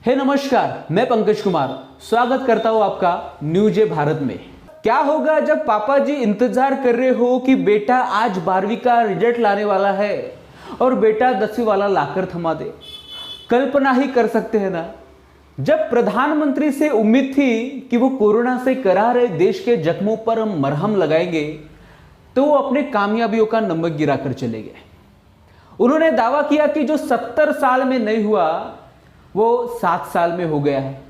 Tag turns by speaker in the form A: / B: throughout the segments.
A: हे नमस्कार, मैं पंकज कुमार स्वागत करता हूं आपका न्यूज भारत में। क्या होगा जब पापा जी इंतजार कर रहे हो कि बेटा आज 12वीं का रिजल्ट लाने वाला है और बेटा 10वीं वाला लाकर थमा दे। कल्पना ही कर सकते हैं ना, जब प्रधानमंत्री से उम्मीद थी कि वो कोरोना से करा रहे देश के जख्मों पर मरहम लगाएंगे, तो वो अपने कामयाबियों का नमक गिराकर चले गए। उन्होंने दावा किया कि जो 70 साल में नहीं हुआ वो 7 साल में हो गया है,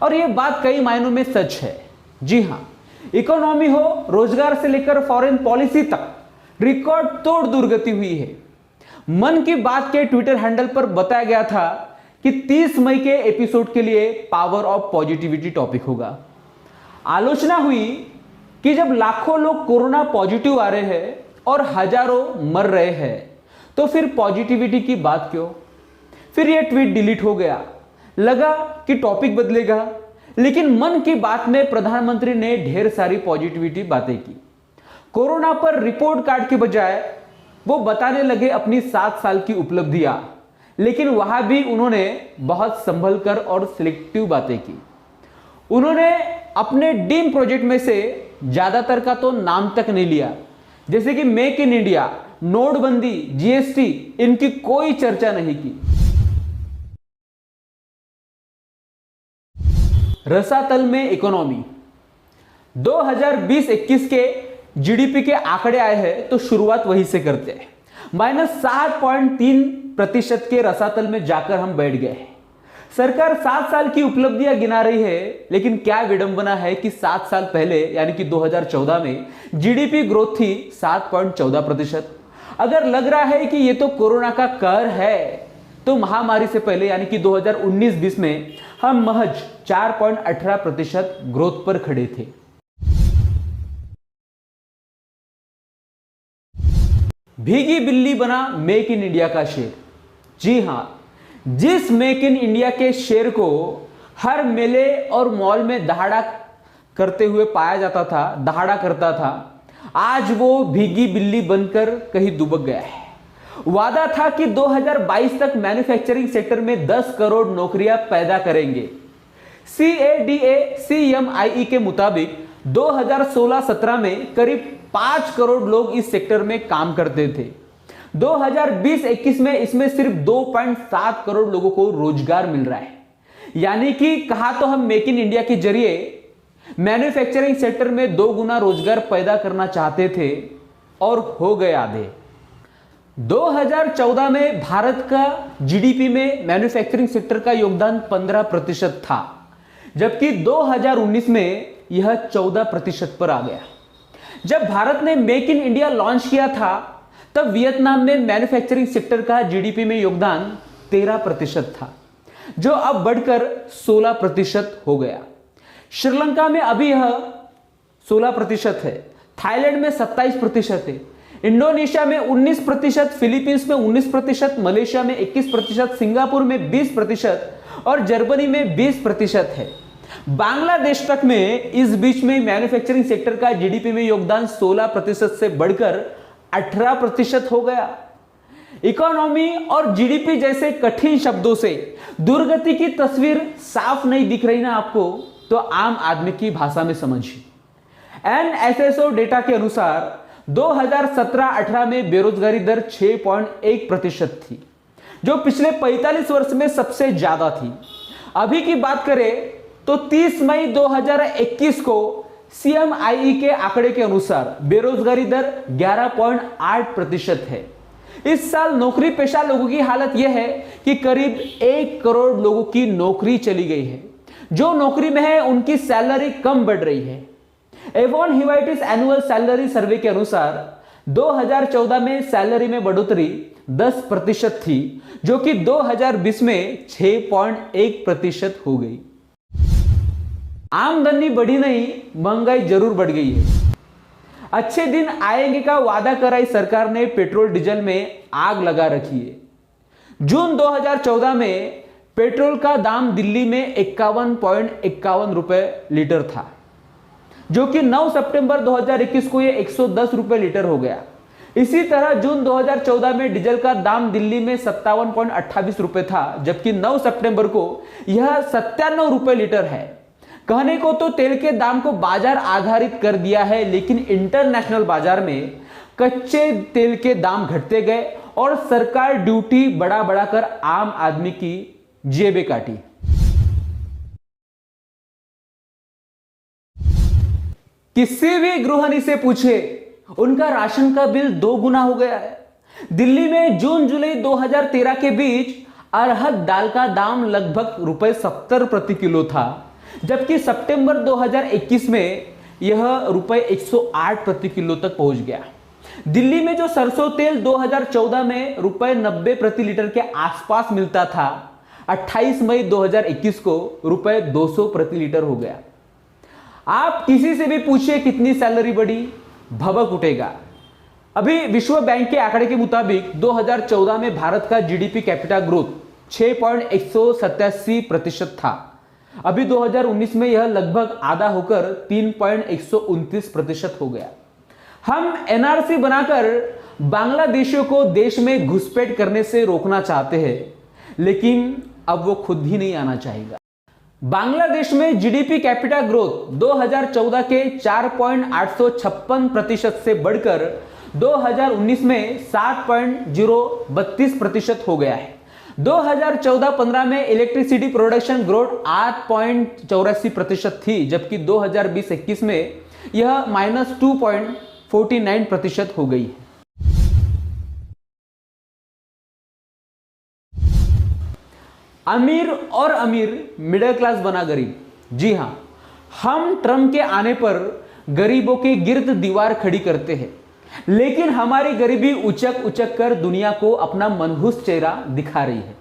A: और ये बात कई मायनों में सच है। जी हां, इकोनॉमी हो, रोजगार से लेकर फॉरेन पॉलिसी तक रिकॉर्ड तोड़ दुर्गति हुई है। मन की बात के ट्विटर हैंडल पर बताया गया था कि 30 मई के एपिसोड के लिए पावर ऑफ पॉजिटिविटी टॉपिक होगा। आलोचना हुई कि जब लाखों लोग कोरोना पॉजिटिव आ रहे हैं और हजारों मर रहे हैं, तो फिर पॉजिटिविटी की बात क्यों। फिर यह ट्वीट डिलीट हो गया। लगा कि टॉपिक बदलेगा, लेकिन मन की बात में प्रधानमंत्री ने ढेर सारी पॉजिटिविटी बातें की। कोरोना पर रिपोर्ट कार्ड के बजाय वो बताने लगे अपनी 7 साल की उपलब्धियां, लेकिन वहां भी उन्होंने बहुत संभल कर और सिलेक्टिव बातें की। उन्होंने अपने ड्रीम प्रोजेक्ट में से ज्यादातर का तो नाम तक नहीं लिया, जैसे कि मेक इन इंडिया, नोटबंदी, जीएसटी, इनकी कोई चर्चा नहीं की। रसातल में इकोनॉमी 2020-21 के जीडीपी के आंकड़े आए हैं, तो शुरुआत वहीं से करते हैं। -7.3% के रसातल में जाकर हम बैठ गए हैं। सरकार 7 साल की उपलब्धियां गिना रही है, लेकिन क्या विडंबना है कि 7 साल पहले यानी कि 2014 में जीडीपी ग्रोथ थी 7.14%। अगर लग रहा है कि यह तो कोरोना का कहर है, तो महामारी से पहले यानी कि 2019-20 में हम महज 4.18% ग्रोथ पर खड़े थे। भीगी बिल्ली बना मेक इन इंडिया का शेर। जी हां, जिस मेक इन इंडिया के शेर को हर मेले और मॉल में दहाड़ा करते हुए पाया जाता था, दहाड़ा करता था, आज वो भीगी बिल्ली बनकर कहीं दुबक गया है। वादा था कि 2022 तक मैन्युफैक्चरिंग सेक्टर में 10 करोड़ नौकरियां पैदा करेंगे। CADA-CMIE के मुताबिक 2016-17 में करीब 5 करोड़ लोग इस सेक्टर में काम करते थे। 2020-21 में इसमें सिर्फ 2.7 करोड़ लोगों को रोजगार मिल रहा है। यानी कि कहा तो हम मेक इन इंडिया के जरिए मैन्युफैक्चरिंग सेक्टर में 2 गुना रोजगार पैदा करना चाहते थे, और हो गए आधे। 2014 में भारत का जीडीपी में मैन्युफैक्चरिंग सेक्टर का योगदान 15% था, जबकि 2019 में यह 14% पर आ गया। जब भारत ने मेक इन इंडिया लॉन्च किया था, तब वियतनाम में मैन्युफैक्चरिंग सेक्टर का जीडीपी में योगदान 13% था, जो अब बढ़कर 16% हो गया। श्रीलंका में अभी यह 16% है, थाईलैंड में 27% है, इंडोनेशिया में 19%, फिलीपींस में 19%, मलेशिया में 21%, सिंगापुर में 20% और जर्मनी में 20% है। बांग्लादेश तक में इस बीच में मैन्युफैक्चरिंग सेक्टर का जीडीपी में योगदान 16% से बढ़कर 18% हो गया। इकोनॉमी और जीडीपी जैसे कठिन शब्दों से दुर्गति की तस्वीर साफ नहीं दिख रही ना आपको, तो आम आदमी की भाषा में समझिए। NSSO डेटा के अनुसार 2017-18 में बेरोजगारी दर 6.1% थी, जो पिछले 45 वर्ष में सबसे ज्यादा थी। अभी की बात करें तो 30 मई 2021 को CMIE के आंकड़े के अनुसार बेरोजगारी दर 11.8% है। इस साल नौकरी पेशा लोगों की हालत यह है कि करीब 1 करोड़ लोगों की नौकरी चली गई है। जो नौकरी में है उनकी सैलरी कम बढ़ रही है। एवॉन हिवाइटिस एनुअल सैलरी सर्वे के अनुसार 2014 में सैलरी में बढ़ोतरी 10% थी, जो कि 2020 में 6.1% हो गई। आमदनी बढ़ी नहीं, महंगाई जरूर बढ़ गई है। अच्छे दिन आएंगे का वादा कराई सरकार ने पेट्रोल डीजल में आग लगा रखी है। जून 2014 में पेट्रोल का दाम दिल्ली में 51.51 रुपए लीटर था, जो कि 9 सितंबर 2021 को यह 110 रुपए लीटर हो गया। इसी तरह जून 2014 में डीजल का दाम दिल्ली में 57.28 रुपए था, जबकि 9 सितंबर को यह 97 रुपए लीटर है। कहने को तो तेल के दाम को बाजार आधारित कर दिया है, लेकिन इंटरनेशनल बाजार में कच्चे तेल के दाम घटते गए और सरकार ड्यूटी बढ़ा बढ़ाकर आम आदमी की जेबें काटी। किसी भी गृहिणी से पूछे, उनका राशन का बिल 2 गुना हो गया है। दिल्ली में जून जुलाई 2013 के बीच अरहर दाल का दाम लगभग ₹70 प्रति किलो था, जबकि सितंबर 2021 में यह ₹108 प्रति किलो तक पहुंच गया। दिल्ली में जो सरसों तेल 2014 में ₹90 प्रति लीटर के आसपास मिलता था, 28 मई 2021 को ₹200 प्रति लीटर हो गया। आप किसी से भी पूछिए कितनी सैलरी बढ़ी, भभक उठेगा। अभी विश्व बैंक के आंकड़े के मुताबिक 2014 में भारत का जीडीपी कैपिटा ग्रोथ 6.187% था। अभी 2019 में यह लगभग आधा होकर 3.129% हो गया। हम एनआरसी बनाकर बांग्लादेशियों को देश में घुसपैठ करने से रोकना चाहते हैं, लेकिन अब वो खुद ही नहीं आना चाहेगा। बांग्लादेश में जीडीपी कैपिटा ग्रोथ 2014 के 4.856% से बढ़कर 2019 में 7.032% हो गया है। 2014-15 में इलेक्ट्रिसिटी प्रोडक्शन ग्रोथ 8.84% थी, जबकि 2020-21 में यह -2.49% हो गई है। अमीर और अमीर, मिडिल क्लास बना गरीब। जी हां, हम ट्रम्प के आने पर गरीबों के गिर्द दीवार खड़ी करते हैं, लेकिन हमारी गरीबी उचक उचक कर दुनिया को अपना मनहूस चेहरा दिखा रही है।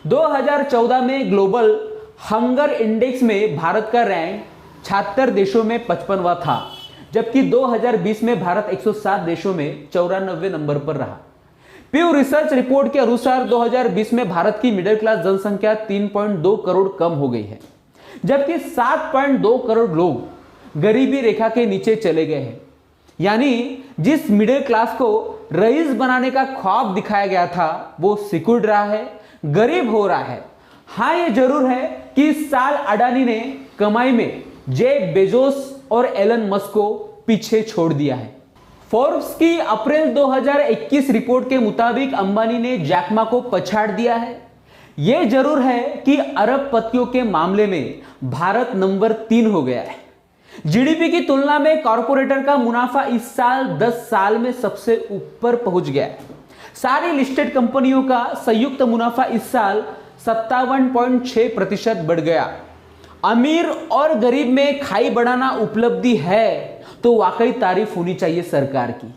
A: 2014 में ग्लोबल हंगर इंडेक्स में भारत का रैंक 76 देशों में 55वां था, जबकि 2020 में भारत 107 देशों में 94 नंबर पर रहा। प्यू रिसर्च रिपोर्ट के अनुसार 2020 में भारत की मिडिल क्लास जनसंख्या 3.2 करोड़ कम हो गई है, जबकि 7.2 करोड़ लोग गरीबी रेखा के नीचे चले गए हैं। यानी जिस मिडिल क्लास को रईस बनाने का ख्वाब दिखाया गया था, वो सिकुड़ रहा है, गरीब हो रहा है। हाँ, ये जरूर है कि इस साल अडानी ने कमाई में जेफ बेजोस और एलन मस्क को पीछे छोड़ दिया है। फोर्ब्स की अप्रैल 2021 रिपोर्ट के मुताबिक अंबानी ने जैकमा को पछाड़ दिया है। यह जरूर है कि अरबपतियों के मामले में भारत नंबर 3 हो गया है। जीडीपी की तुलना में कॉर्पोरेटर का मुनाफा इस साल 10 साल में सबसे ऊपर पहुंच गया है। सारी लिस्टेड कंपनियों का संयुक्त मुनाफा इस साल 57.6% बढ़ गया। अमीर और गरीब में खाई बढ़ाना उपलब्धि है तो वाकई तारीफ होनी चाहिए सरकार की।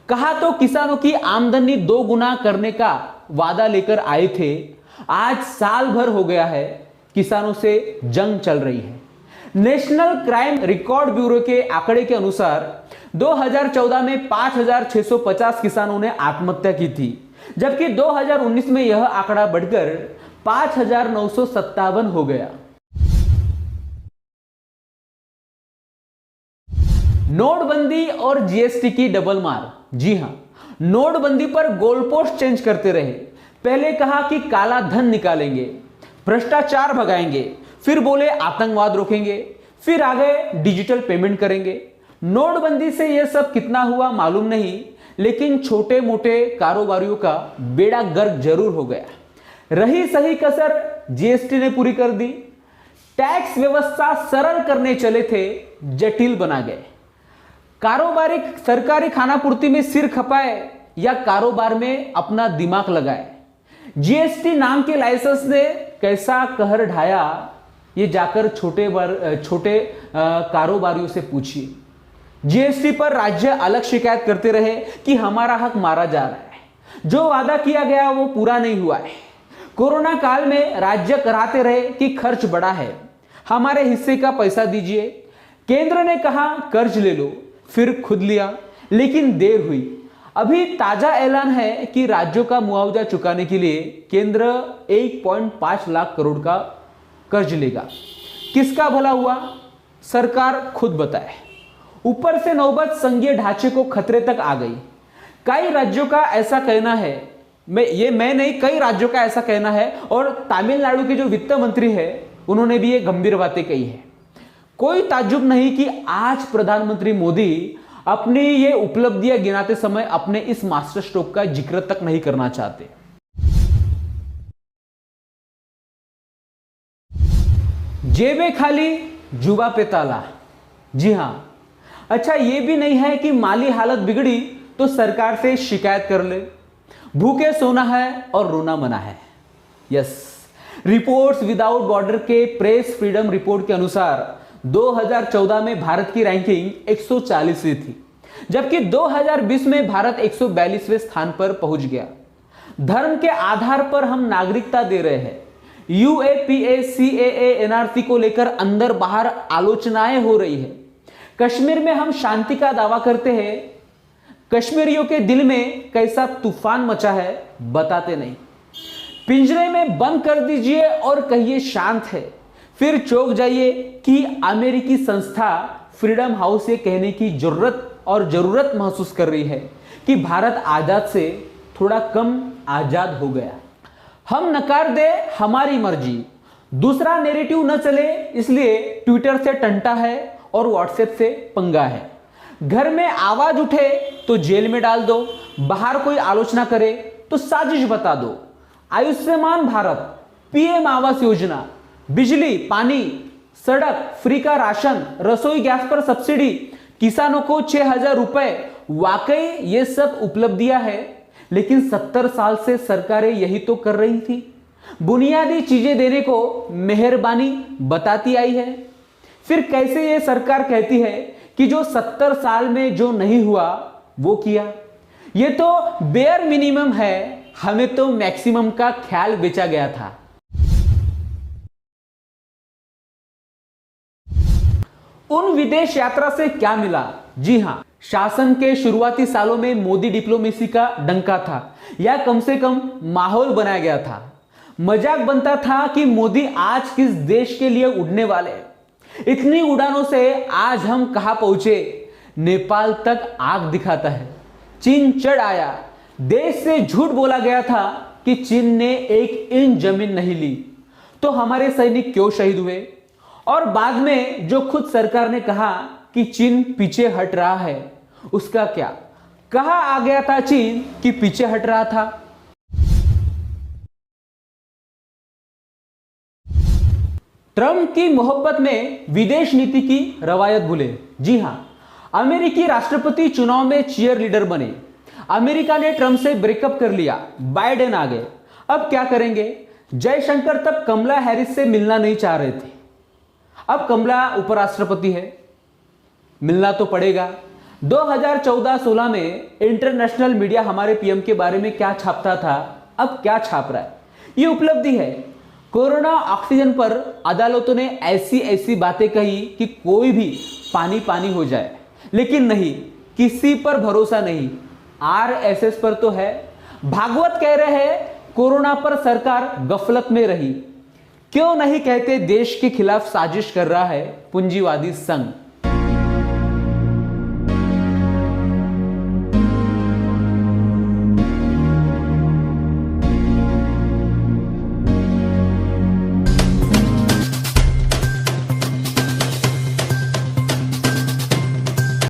A: कहा तो किसानों की आमदनी 2 गुना करने का वादा लेकर आए थे, आज साल भर हो गया है, किसानों से जंग चल रही है। नेशनल क्राइम रिकॉर्ड ब्यूरो के आंकड़े के अनुसार 2014 में 5,650 किसानों ने आत्महत्या की थी, जबकि 2019 में यह आंकड़ा बढ़कर 5,957 हो गया। नोटबंदी और जीएसटी की डबल मार। जी हां, नोटबंदी पर गोलपोस्ट चेंज करते रहे। पहले कहा कि काला धन निकालेंगे, भ्रष्टाचार भगाएंगे, फिर बोले आतंकवाद रोकेंगे, फिर आ गए डिजिटल पेमेंट करेंगे। नोटबंदी से यह सब कितना हुआ मालूम नहीं, लेकिन छोटे मोटे कारोबारियों का बेड़ा गर्क जरूर हो गया। रही सही कसर जीएसटी ने पूरी कर दी। टैक्स व्यवस्था सरल करने चले थे, जटिल बना गए। कारोबारी सरकारी खानापूर्ति में सिर खपाए या कारोबार में अपना दिमाग लगाए। जीएसटी नाम के लाइसेंस ने कैसा कहर ढाया, ये जाकर छोटे कारोबारियों से पूछिए। जीएसटी पर राज्य अलग शिकायत करते रहे कि हमारा हक मारा जा रहा है, जो वादा किया गया वो पूरा नहीं हुआ है। कोरोना काल में राज्य कराते रहे कि खर्च बढ़ा है, हमारे हिस्से का पैसा दीजिए। केंद्र ने कहा कर्ज ले लो, फिर खुद लिया, लेकिन देर हुई। अभी ताजा ऐलान है कि राज्यों का मुआवजा चुकाने के लिए केंद्र 1.5 लाख करोड़ का कर्ज लेगा। किसका भला हुआ, सरकार खुद बताए। ऊपर से नौबत संघीय ढांचे को खतरे तक आ गई। कई राज्यों का ऐसा कहना है, मैं नहीं, कई राज्यों का ऐसा कहना है, और तमिलनाडु के जो वित्त मंत्री है उन्होंने भी ये गंभीर बातें कही है। कोई ताज्जुब नहीं कि आज प्रधानमंत्री मोदी अपनी ये उपलब्धियां गिनाते समय अपने इस मास्टर स्ट्रोक का जिक्र तक नहीं करना चाहते। जेबें खाली जुबा पे ताला। जी हां, अच्छा ये भी नहीं है कि माली हालत बिगड़ी तो सरकार से शिकायत कर ले। भूखे सोना है और रोना मना है। यस, रिपोर्ट्स विदाउट बॉर्डर के प्रेस फ्रीडम रिपोर्ट के अनुसार 2014 में भारत की रैंकिंग 140वीं थी, जबकि 2020 में भारत 142वें स्थान पर पहुंच गया। धर्म के आधार पर हम नागरिकता दे रहे हैं। यूएपीए, सीएए, एनआरसी को लेकर अंदर बाहर आलोचनाएं हो रही है। कश्मीर में हम शांति का दावा करते हैं, कश्मीरियों के दिल में कैसा तूफान मचा है बताते नहीं। पिंजरे में बंद कर दीजिए और कहिए शांत है, फिर चौंक जाइए कि अमेरिकी संस्था फ्रीडम हाउस ये कहने की जरूरत महसूस कर रही है कि भारत आजाद से थोड़ा कम आजाद हो गया। हम नकार दे हमारी मर्जी, दूसरा नैरेटिव न चले इसलिए ट्विटर से टंटा है और व्हाट्सएप से पंगा है। घर में आवाज उठे तो जेल में डाल दो, बाहर कोई आलोचना करे तो साजिश बता दो। आयुष्मान भारत, पीएम आवास योजना, बिजली, पानी, सड़क, फ्री का राशन, रसोई गैस पर सब्सिडी, किसानों को 6,000 रुपए, वाकई ये सब उपलब्धियां हैं। लेकिन 70 साल से सरकारें यही तो कर रही थी, बुनियादी चीजें देने को मेहरबानी बताती आई है। फिर कैसे ये सरकार कहती है कि जो 70 साल में जो नहीं हुआ वो किया? ये तो बेयर मिनिमम है, हमें तो मैक्सिमम का ख्याल बेचा गया था। उन विदेश यात्रा से क्या मिला? जी हां, शासन के शुरुआती सालों में मोदी डिप्लोमेसी का डंका था, या कम से कम माहौल बनाया गया था। मजाक बनता था कि मोदी आज किस देश के लिए उड़ने वाले। इतनी उड़ानों से आज हम कहां पहुंचे, नेपाल तक आग दिखाता है। चीन चढ़ आया, देश से झूठ बोला गया था कि चीन ने 1 इंच जमीन नहीं ली, तो हमारे सैनिक क्यों शहीद हुए? और बाद में जो खुद सरकार ने कहा कि चीन पीछे हट रहा है, उसका क्या? कहां आ गया था चीन कि पीछे हट रहा था? ट्रंप की मोहब्बत में विदेश नीति की रवायत भूले। जी हां, अमेरिकी राष्ट्रपति चुनाव में चीयर लीडर बने। अमेरिका ने ट्रंप से ब्रेकअप कर लिया, बाइडेन आ गए। अब क्या करेंगे? जयशंकर तब कमला हैरिस से मिलना नहीं चाह रहे थे, अब कमला उपराष्ट्रपति है, मिलना तो पड़ेगा। 2014-16 में इंटरनेशनल मीडिया हमारे पीएम के बारे में क्या छापता था, अब क्या छाप रहा है? ये उपलब्धि है। कोरोना ऑक्सीजन पर अदालतों ने ऐसी बातें कही कि कोई भी पानी पानी हो जाए, लेकिन नहीं, किसी पर भरोसा नहीं। आरएसएस पर तो है। भागवत कह रहे हैं कोरोना पर सरकार गफलत में रही। क्यों नहीं कहते देश के खिलाफ साजिश कर रहा है पूंजीवादी संघ।